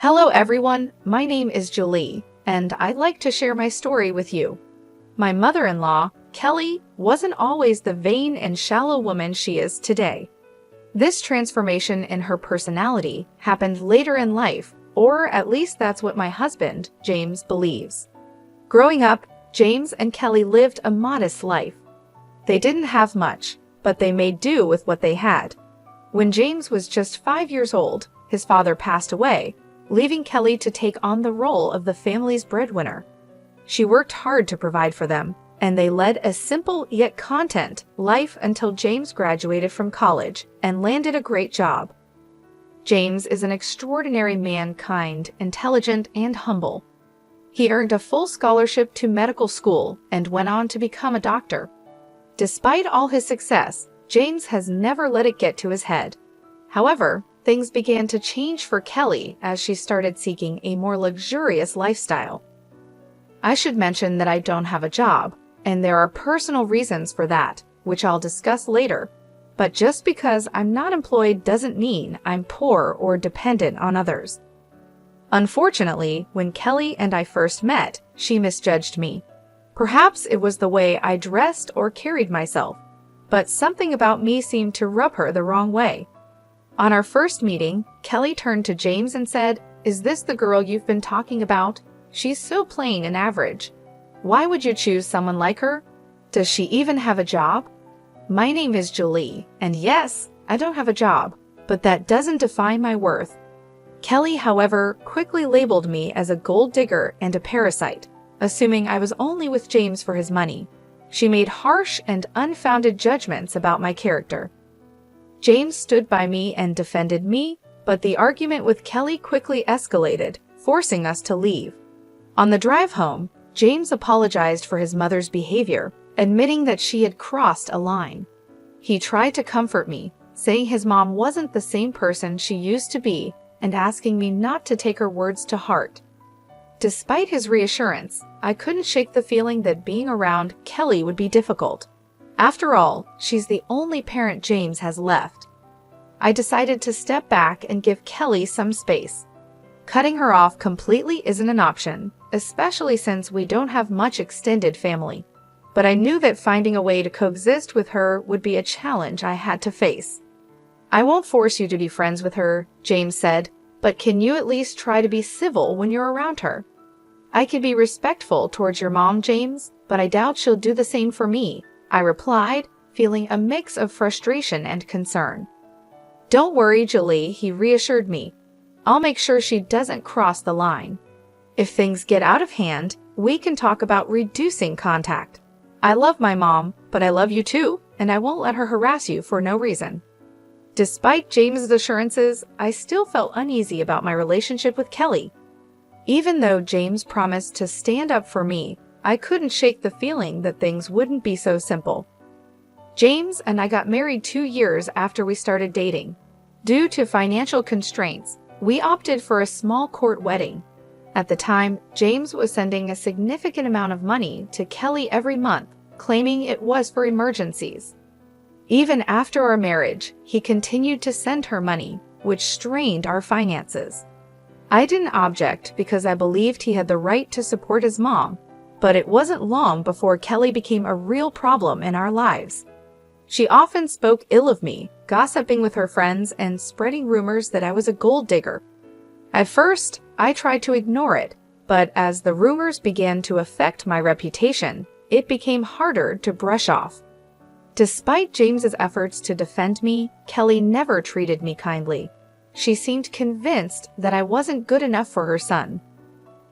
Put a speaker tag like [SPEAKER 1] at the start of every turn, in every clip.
[SPEAKER 1] Hello everyone, my name is Julie, and I'd like to share my story with you. My mother-in-law, Kelly, wasn't always the vain and shallow woman she is today. This transformation in her personality happened later in life, or at least that's what my husband, James, believes. Growing up, James and Kelly lived a modest life. They didn't have much, but they made do with what they had. When James was just 5 years old, his father passed away, leaving Kelly to take on the role of the family's breadwinner. She worked hard to provide for them, and they led a simple yet content life until James graduated from college and landed a great job. James is an extraordinary man, kind, intelligent, and humble. He earned a full scholarship to medical school and went on to become a doctor. Despite all his success, James has never let it get to his head. However, things began to change for Kelly as she started seeking a more luxurious lifestyle. I should mention that I don't have a job, and there are personal reasons for that, which I'll discuss later. But just because I'm not employed doesn't mean I'm poor or dependent on others. Unfortunately, when Kelly and I first met, she misjudged me. Perhaps it was the way I dressed or carried myself, but something about me seemed to rub her the wrong way. On our first meeting, Kelly turned to James and said, "Is this the girl you've been talking about? She's so plain and average. Why would you choose someone like her? Does she even have a job?" My name is Julie, and yes, I don't have a job, but that doesn't define my worth. Kelly, however, quickly labeled me as a gold digger and a parasite, assuming I was only with James for his money. She made harsh and unfounded judgments about my character. James stood by me and defended me, but the argument with Kelly quickly escalated, forcing us to leave. On the drive home, James apologized for his mother's behavior, admitting that she had crossed a line. He tried to comfort me, saying his mom wasn't the same person she used to be and asking me not to take her words to heart. Despite his reassurance, I couldn't shake the feeling that being around Kelly would be difficult. After all, she's the only parent James has left. I decided to step back and give Kelly some space. Cutting her off completely isn't an option, especially since we don't have much extended family. But I knew that finding a way to coexist with her would be a challenge I had to face. "I won't force you to be friends with her," James said, "but can you at least try to be civil when you're around her?" "I can be respectful towards your mom, James, but I doubt she'll do the same for me," I replied, feeling a mix of frustration and concern. "Don't worry, Julie," he reassured me. "I'll make sure she doesn't cross the line. If things get out of hand, we can talk about reducing contact. I love my mom, but I love you too, and I won't let her harass you for no reason." Despite James's assurances, I still felt uneasy about my relationship with Kelly. Even though James promised to stand up for me, I couldn't shake the feeling that things wouldn't be so simple. James and I got married 2 years after we started dating. Due to financial constraints, we opted for a small court wedding. At the time, James was sending a significant amount of money to Kelly every month, claiming it was for emergencies. Even after our marriage, he continued to send her money, which strained our finances. I didn't object because I believed he had the right to support his mom, but it wasn't long before Kelly became a real problem in our lives. She often spoke ill of me, gossiping with her friends and spreading rumors that I was a gold digger. At first, I tried to ignore it, but as the rumors began to affect my reputation, it became harder to brush off. Despite James's efforts to defend me, Kelly never treated me kindly. She seemed convinced that I wasn't good enough for her son.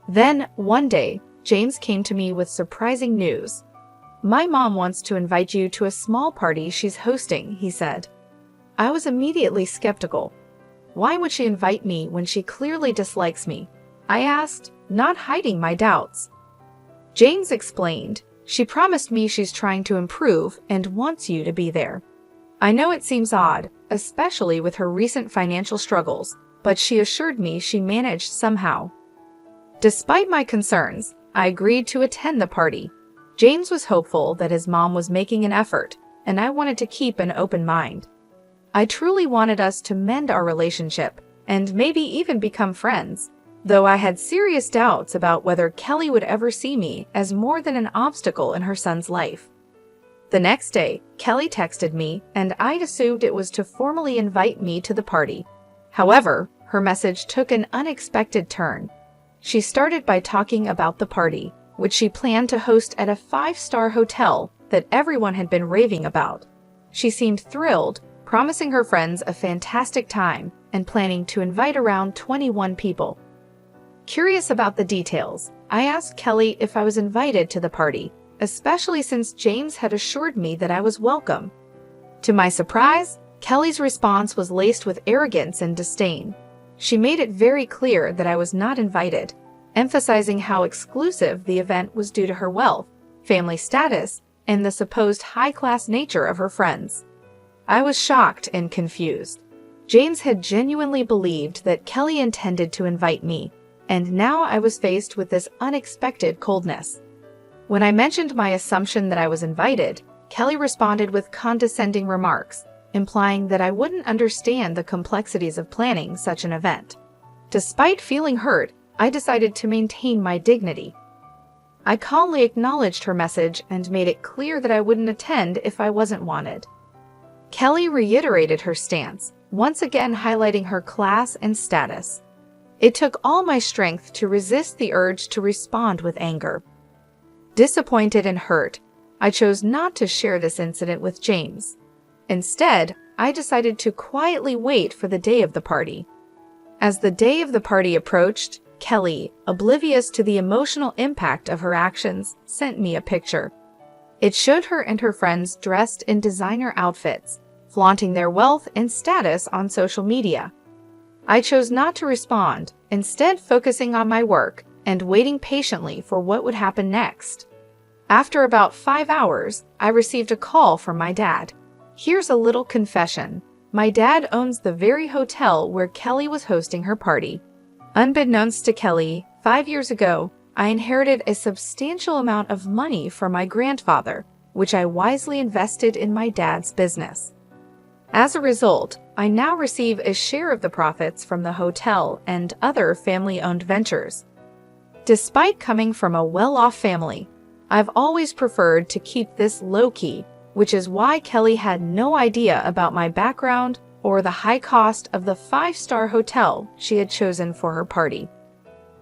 [SPEAKER 1] Then, one day, James came to me with surprising news. "My mom wants to invite you to a small party she's hosting," he said. I was immediately skeptical. "Why would she invite me when she clearly dislikes me?" I asked, not hiding my doubts. James explained, "She promised me she's trying to improve and wants you to be there." I know it seems odd, especially with her recent financial struggles, but she assured me she managed somehow. Despite my concerns, I agreed to attend the party. James was hopeful that his mom was making an effort, and I wanted to keep an open mind. I truly wanted us to mend our relationship and maybe even become friends. though I had serious doubts about whether Kelly would ever see me as more than an obstacle in her son's life. The next day, Kelly texted me, and I'd assumed it was to formally invite me to the party. However, her message took an unexpected turn. She started by talking about the party, which she planned to host at a 5-star hotel that everyone had been raving about. She seemed thrilled, promising her friends a fantastic time and planning to invite around 21 people. Curious about the details, I asked Kelly if I was invited to the party, especially since James had assured me that I was welcome. To my surprise, Kelly's response was laced with arrogance and disdain. She made it very clear that I was not invited, emphasizing how exclusive the event was due to her wealth, family status, and the supposed high-class nature of her friends. I was shocked and confused. James had genuinely believed that Kelly intended to invite me, and now I was faced with this unexpected coldness. When I mentioned my assumption that I was invited, Kelly responded with condescending remarks, implying that I wouldn't understand the complexities of planning such an event. Despite feeling hurt, I decided to maintain my dignity. I calmly acknowledged her message and made it clear that I wouldn't attend if I wasn't wanted. Kelly reiterated her stance, once again highlighting her class and status. It took all my strength to resist the urge to respond with anger. Disappointed and hurt, I chose not to share this incident with James. Instead, I decided to quietly wait for the day of the party. As the day of the party approached, Kelly, oblivious to the emotional impact of her actions, sent me a picture. It showed her and her friends dressed in designer outfits, flaunting their wealth and status on social media. I chose not to respond, instead focusing on my work and waiting patiently for what would happen next. After about 5 hours, I received a call from my dad. Here's a little confession. My dad owns the very hotel where Kelly was hosting her party. Unbeknownst to Kelly, 5 years ago, I inherited a substantial amount of money from my grandfather, which I wisely invested in my dad's business. As a result, I now receive a share of the profits from the hotel and other family-owned ventures. Despite coming from a well-off family, I've always preferred to keep this low-key, which is why Kelly had no idea about my background or the high cost of the 5-star hotel she had chosen for her party.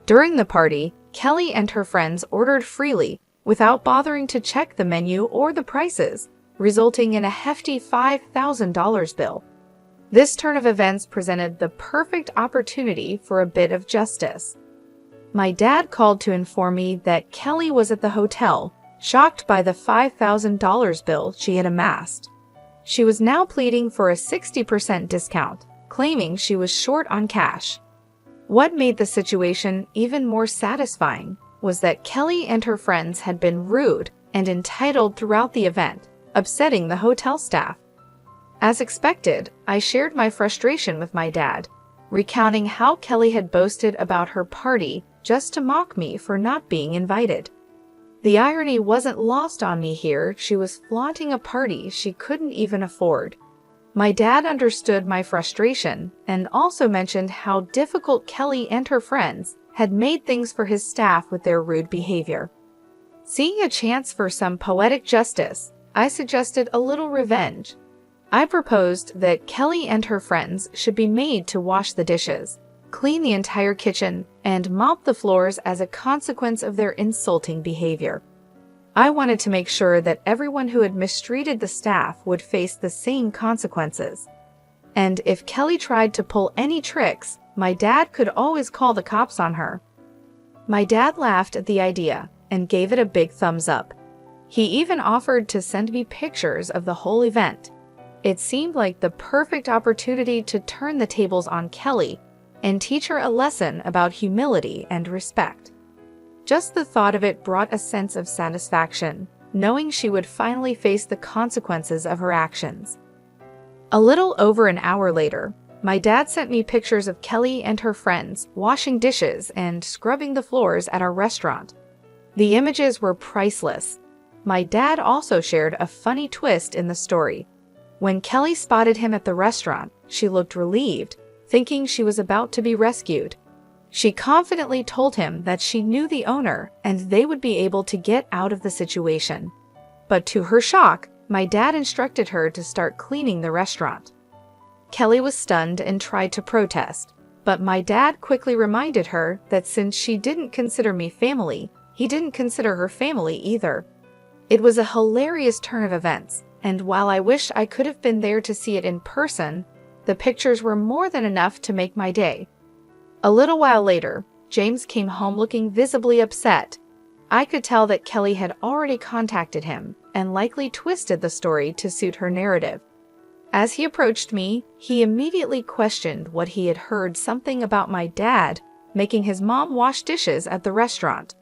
[SPEAKER 1] During the party, Kelly and her friends ordered freely without bothering to check the menu or the prices, resulting in a hefty $5,000 bill. This turn of events presented the perfect opportunity for a bit of justice. My dad called to inform me that Kelly was at the hotel, shocked by the $5,000 bill she had amassed. She was now pleading for a 60% discount, claiming she was short on cash. What made the situation even more satisfying was that Kelly and her friends had been rude and entitled throughout the event, upsetting the hotel staff. As expected, I shared my frustration with my dad, recounting how Kelly had boasted about her party just to mock me for not being invited. The irony wasn't lost on me here. She was flaunting a party she couldn't even afford. My dad understood my frustration and also mentioned how difficult Kelly and her friends had made things for his staff with their rude behavior. Seeing a chance for some poetic justice, I suggested a little revenge. I proposed that Kelly and her friends should be made to wash the dishes, clean the entire kitchen, and mop the floors as a consequence of their insulting behavior. I wanted to make sure that everyone who had mistreated the staff would face the same consequences. And if Kelly tried to pull any tricks, my dad could always call the cops on her. My dad laughed at the idea and gave it a big thumbs up. He even offered to send me pictures of the whole event. It seemed like the perfect opportunity to turn the tables on Kelly and teach her a lesson about humility and respect. Just the thought of it brought a sense of satisfaction, knowing she would finally face the consequences of her actions. A little over an hour later, my dad sent me pictures of Kelly and her friends washing dishes and scrubbing the floors at our restaurant. The images were priceless. My dad also shared a funny twist in the story. When Kelly spotted him at the restaurant, she looked relieved, thinking she was about to be rescued. She confidently told him that she knew the owner and they would be able to get out of the situation. But to her shock, my dad instructed her to start cleaning the restaurant. Kelly was stunned and tried to protest, but my dad quickly reminded her that since she didn't consider me family, he didn't consider her family either. It was a hilarious turn of events, and while I wish I could have been there to see it in person, the pictures were more than enough to make my day. A little while later, James came home looking visibly upset. I could tell that Kelly had already contacted him and likely twisted the story to suit her narrative. As he approached me, he immediately questioned what he had heard something about my dad making his mom wash dishes at the restaurant.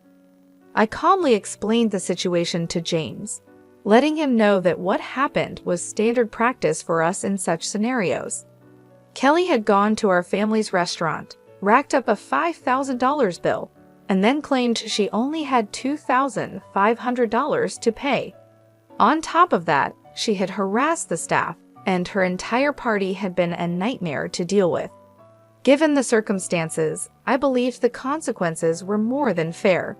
[SPEAKER 1] I calmly explained the situation to James, letting him know that what happened was standard practice for us in such scenarios. Kelly had gone to our family's restaurant, racked up a $5,000 bill, and then claimed she only had $2,500 to pay. On top of that, she had harassed the staff, and her entire party had been a nightmare to deal with. Given the circumstances, I believed the consequences were more than fair.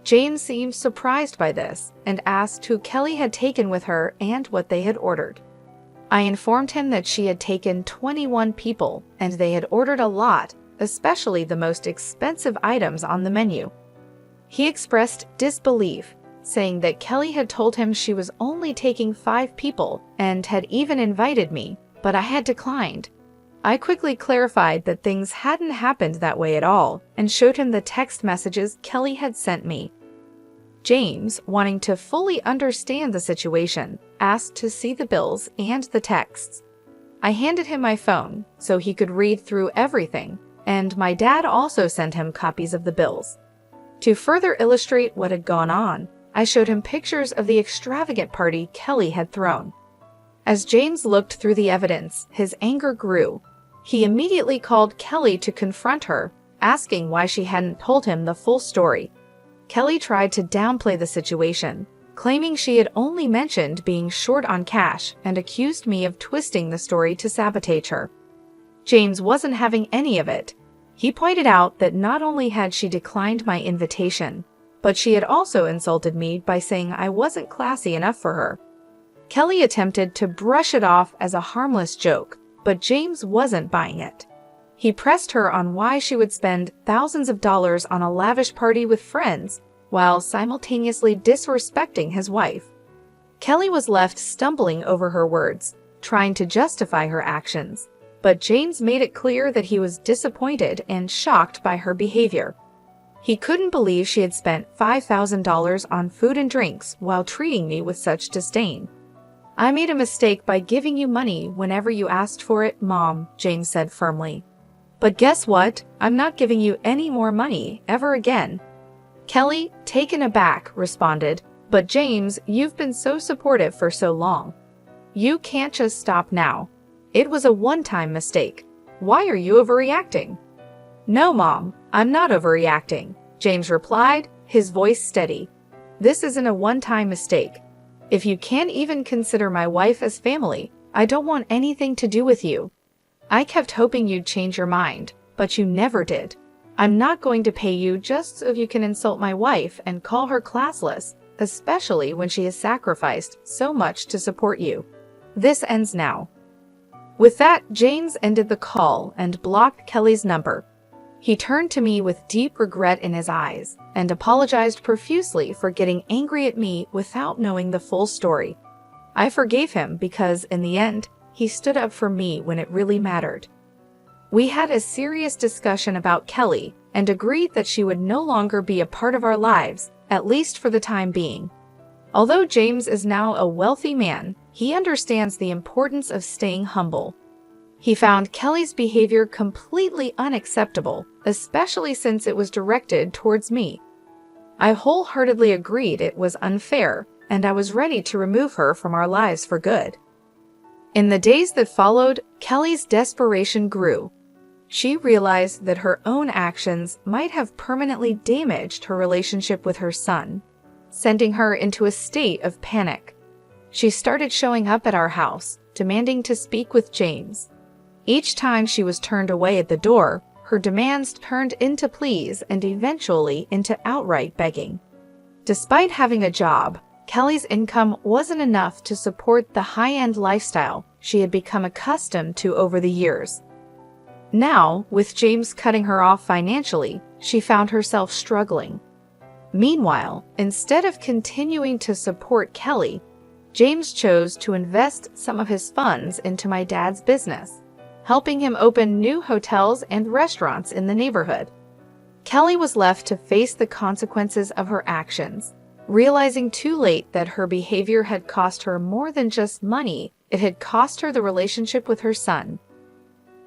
[SPEAKER 1] James seemed surprised by this and asked who Kelly had taken with her and what they had ordered. I informed him that she had taken 21 people and they had ordered a lot, especially the most expensive items on the menu. He expressed disbelief, saying that Kelly had told him she was only taking 5 people and had even invited me, but I had declined. I quickly clarified that things hadn't happened that way at all and showed him the text messages Kelly had sent me. James, wanting to fully understand the situation, asked to see the bills and the texts. I handed him my phone so he could read through everything, and my dad also sent him copies of the bills. To further illustrate what had gone on, I showed him pictures of the extravagant party Kelly had thrown. As James looked through the evidence, his anger grew. He immediately called Kelly to confront her, asking why she hadn't told him the full story. Kelly tried to downplay the situation, claiming she had only mentioned being short on cash and accused me of twisting the story to sabotage her. James wasn't having any of it. He pointed out that not only had she declined my invitation, but she had also insulted me by saying I wasn't classy enough for her. Kelly attempted to brush it off as a harmless joke, but James wasn't buying it. He pressed her on why she would spend thousands of dollars on a lavish party with friends while simultaneously disrespecting his wife. Kelly was left stumbling over her words, trying to justify her actions, but James made it clear that he was disappointed and shocked by her behavior. He couldn't believe she had spent $5,000 on food and drinks while treating me with such disdain. "I made a mistake by giving you money whenever you asked for it, Mom," James said firmly. "But guess what? I'm not giving you any more money ever again." Kelly, taken aback, responded, "But James, you've been so supportive for so long. You can't just stop now. It was a one-time mistake. Why are you overreacting?" "No, Mom, I'm not overreacting," James replied, his voice steady. "This isn't a one-time mistake. If you can't even consider my wife as family, I don't want anything to do with you. I kept hoping you'd change your mind, but you never did. I'm not going to pay you just so you can insult my wife and call her classless, especially when she has sacrificed so much to support you. This ends now." With that, James ended the call and blocked Kelly's number. He turned to me with deep regret in his eyes and apologized profusely for getting angry at me without knowing the full story. I forgave him because, in the end, he stood up for me when it really mattered. We had a serious discussion about Kelly and agreed that she would no longer be a part of our lives, at least for the time being. Although James is now a wealthy man, he understands the importance of staying humble. He found Kelly's behavior completely unacceptable, especially since it was directed towards me. I wholeheartedly agreed it was unfair, and I was ready to remove her from our lives for good. In the days that followed, Kelly's desperation grew. She realized that her own actions might have permanently damaged her relationship with her son, sending her into a state of panic. She started showing up at our house, demanding to speak with James. Each time she was turned away at the door, her demands turned into pleas and eventually into outright begging. Despite having a job, Kelly's income wasn't enough to support the high-end lifestyle she had become accustomed to over the years. Now, with James cutting her off financially, she found herself struggling. Meanwhile, instead of continuing to support Kelly, James chose to invest some of his funds into my dad's business, helping him open new hotels and restaurants in the neighborhood. Kelly was left to face the consequences of her actions, realizing too late that her behavior had cost her more than just money, it had cost her the relationship with her son.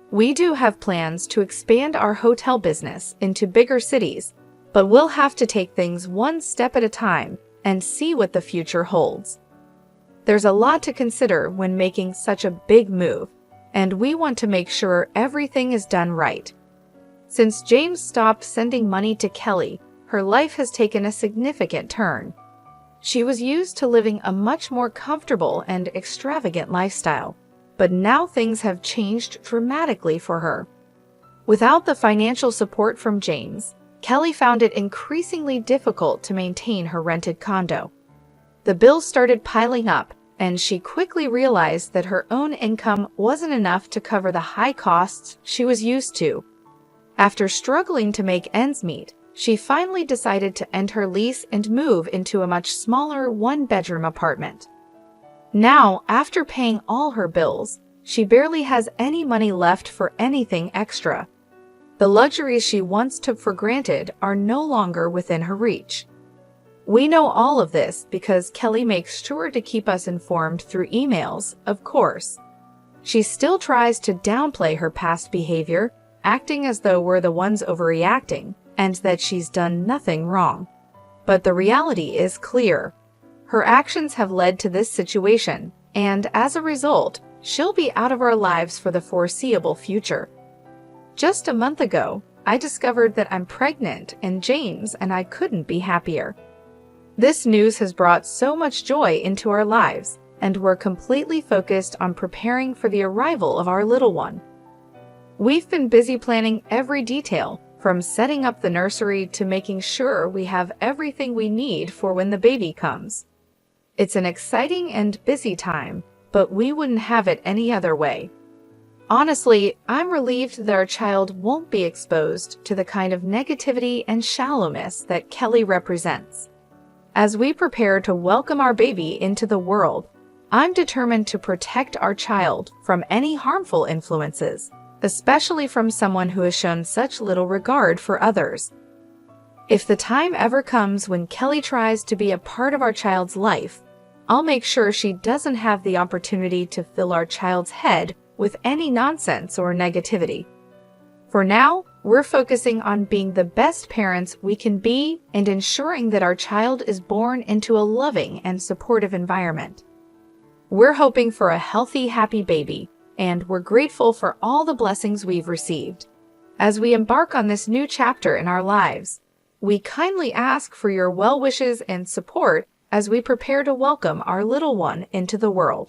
[SPEAKER 1] We do have plans to expand our hotel business into bigger cities, but we'll have to take things one step at a time and see what the future holds. There's a lot to consider when making such a big move, and we want to make sure everything is done right. Since James stopped sending money to Kelly, her life has taken a significant turn. She was used to living a much more comfortable and extravagant lifestyle, but now things have changed dramatically for her. Without the financial support from James, Kelly found it increasingly difficult to maintain her rented condo. The bills started piling up, and she quickly realized that her own income wasn't enough to cover the high costs she was used to. After struggling to make ends meet, she finally decided to end her lease and move into a much smaller one-bedroom apartment. Now, after paying all her bills, she barely has any money left for anything extra. The luxuries she once took for granted are no longer within her reach. We know all of this because Kelly makes sure to keep us informed through emails, of course. She still tries to downplay her past behavior, acting as though we're the ones overreacting, and that she's done nothing wrong. But the reality is clear. Her actions have led to this situation, and as a result, she'll be out of our lives for the foreseeable future. Just a month ago, I discovered that I'm pregnant, and James and I couldn't be happier. This news has brought so much joy into our lives, and we're completely focused on preparing for the arrival of our little one. We've been busy planning every detail, from setting up the nursery to making sure we have everything we need for when the baby comes. It's an exciting and busy time, but we wouldn't have it any other way. Honestly, I'm relieved that our child won't be exposed to the kind of negativity and shallowness that Kelly represents. As we prepare to welcome our baby into the world, I'm determined to protect our child from any harmful influences, especially from someone who has shown such little regard for others. If the time ever comes when Kelly tries to be a part of our child's life, I'll make sure she doesn't have the opportunity to fill our child's head with any nonsense or negativity. For now, we're focusing on being the best parents we can be and ensuring that our child is born into a loving and supportive environment. We're hoping for a healthy, happy baby, and we're grateful for all the blessings we've received. As we embark on this new chapter in our lives, we kindly ask for your well wishes and support as we prepare to welcome our little one into the world.